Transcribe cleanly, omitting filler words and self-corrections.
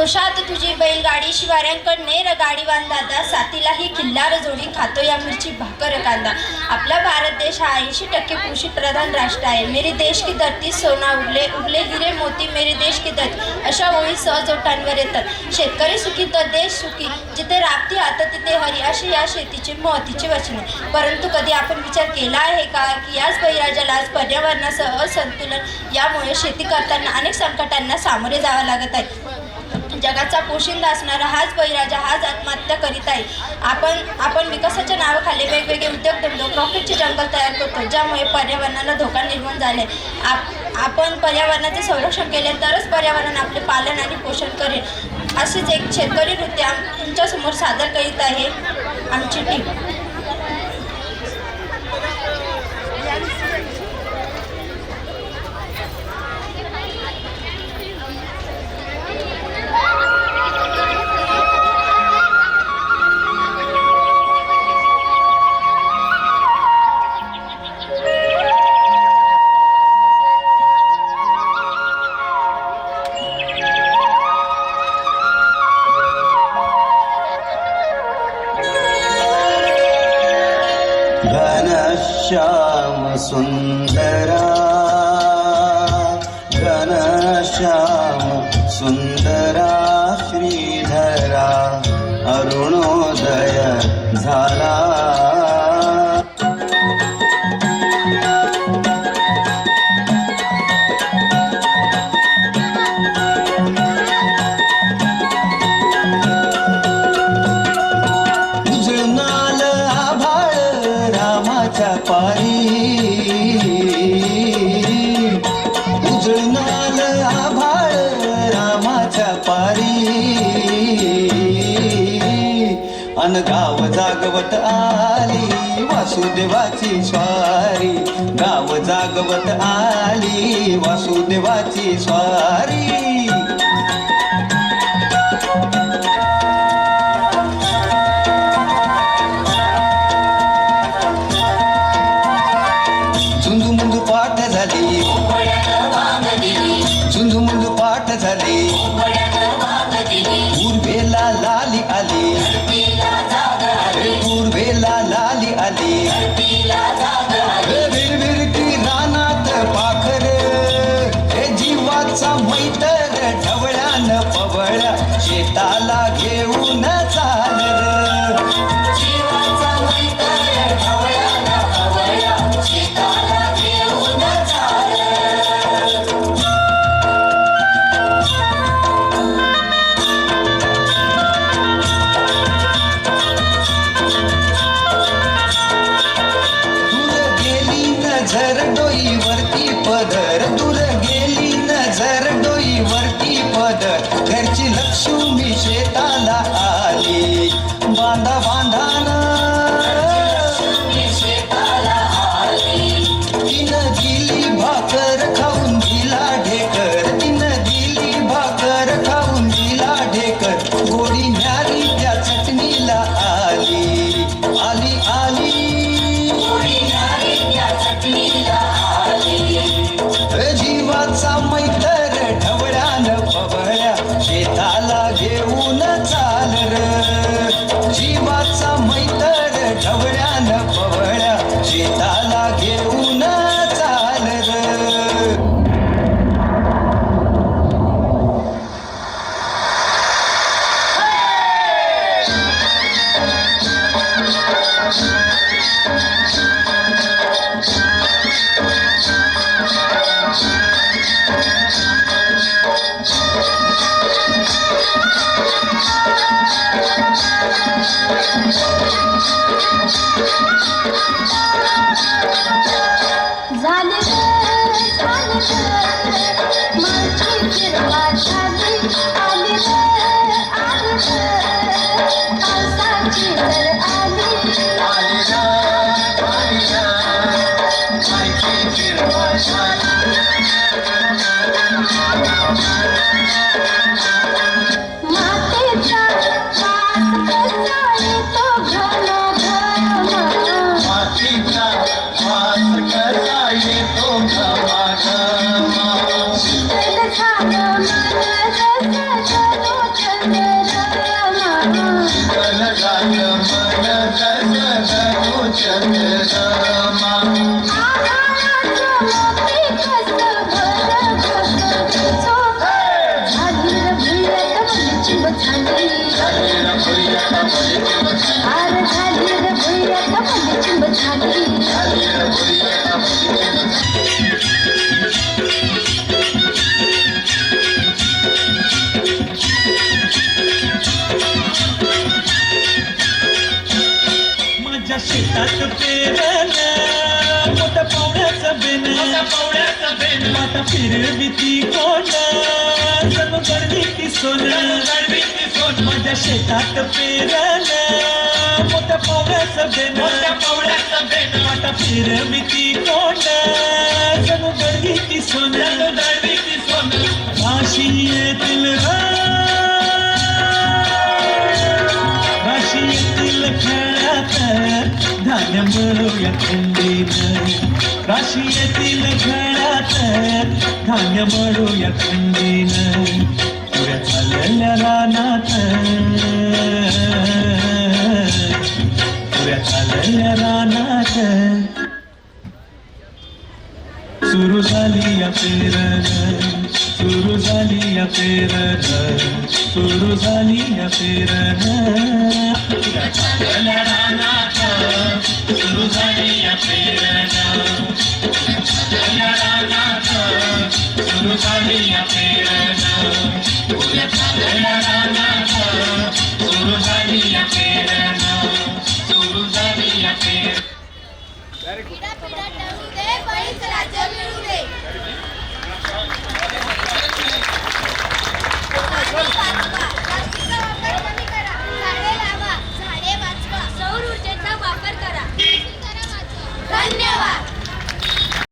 जोशात तुझी बैलगाडी शिवाऱ्यांकडे र गाडीवान दादा साथीलाही खिल्लार जोडी खातो या मिरची भाकर कांदा। आपला भारत देश हा 80% कृषी प्रधान राष्ट्र आहे। मेरे देश की धरती सोना उगले उगले हिरे मोती मेरे देश की धरती अशा ओळी सहज ओठांवर येतात। शेतकरी सुखी तर देश सुखी, जिथे राबती आता तिथे हरी अशी या शेतीची महत्त्वाची वचने। परंतु कधी आपण विचार केला आहे का की याच बळीराजाला आज पर्यावरणासह असंतुलन यामुळे शेती करताना अनेक संकटांना सामोरे जावे लागत आहे। जगाचा पोशिंदा असणारा हाच बळीराजा हाच आत्महत्या करीत आहे। आपण विकासाच्या नावाखाली वेगवेगळे उद्योगधंदे प्रॉफिटचे जंगल तयार करतो, ज्यामुळे पर्यावरणाला धोका निर्माण झाले। आपण पर्यावरणाचे संरक्षण केले तरच पर्यावरण आपले पालन आणि पोषण करेल। असेच एक शेतकरी नृत्य तुमच्यासमोर सादर करीत आहे आमची टीम। घनश्याम सुंदरा घनश्याम सुंदरा श्रीधरा अरुणोदय झाला। उजळणाल आभाळ रामाच्या पारी अन गाव जागवत आली वासुदेवाची स्वारी। गाव जागवत आली वासुदेवाची स्वारी। झुंजू पाठ झाली झुंजू पाठ झाली पूर्वेला लाली आली पूर्वेला लाली आली विरविरती रानात पाखर हे जीवाचा मैतर ढवळ्यान पवळ्या शेताला घेऊन चाल नजर डोईवरती पदर दूर गेली नजर डोईवरती पदर घरची लक्ष्मी शेताला आली बांधा बांधान तिनं दिली भाकर खाऊन दिला ढेकर तिनं दिली भाकर खाऊन दिला ढेकर गोडी न्यारी त्या चटणीला आली आली आली जीवाचा मैतर ढवळ्यान पवळ्या शेताला घेऊन चाल र जीवाचा मैतर ढवळ्यान पवळ्या शेताला घेऊन चाल र। फिरविती कोण जणू गडविती सोन माझ्या शेतात पेरलं मोठ्या पावड्याचं बेन आता फिरविती कोण जणू गडविती सोन राशी येतील राशी येतील खेळात धान्य मिळूया थंडीनं राशी येतील खेळात धान्य मिळूया थंडीनं पुऱ्या चालल्या रानात पुऱ्या चालल्या रानात सुरू झाली या पेरण सुरू झाली या पेरण सुरू झाली या पेरण पुऱ्या चालल्या रानात सुरू झाली या पेरण सुरू झाली या पेरण पुऱ्या चालल्या